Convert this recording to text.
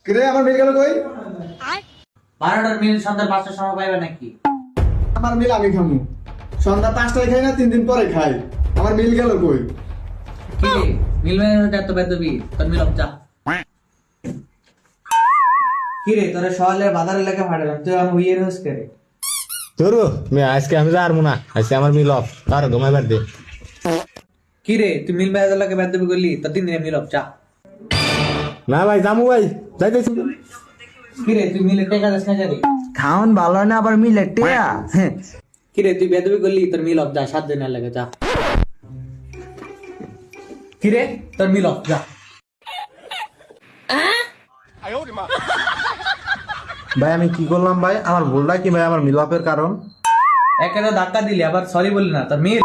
কিরে আমার মিল গেল কই? 12টার মিল সন্ধ্যা 5টার সময় পাইবে নাকি? আমার মিল আমি খামু। সন্ধ্যা 5টায় খাই না 3 দিন পরে খাই। আমার মিল গেল কই? কি রে মিল ম্যানেজার এত বেদবি তোর মিল যা। কি রে তোরা সকালে বাজার এলাকা ফাটালাম তুই আমার হইয়ে রোজ করে। তোরো মে আজকে আমি যার মুনা আজকে আমার মিল অফ তার ঘুমাইবার দে। কি রে তুই মিল ম্যানেজার লাগে বেদবি করলি তোর 3 দিনে মিল যা। না ভাই জামু ভাই যাইতেছি। কি রে তুই মিলে টাকা দিস না জানি? খাওন ভালো না আবার মিলে টেয়া। কি রে তুই বেদবি করলি তোর মিল যা 7 দিনের লাগে যা। কি রে তোর মিল যা। ভাই আমি কি করলাম ভাই? আমার ভুলটা কি ভাই? আমার মিলাপের কারণ একে তো ধাক্কা দিলি আবার সরি বললি না তোর মিল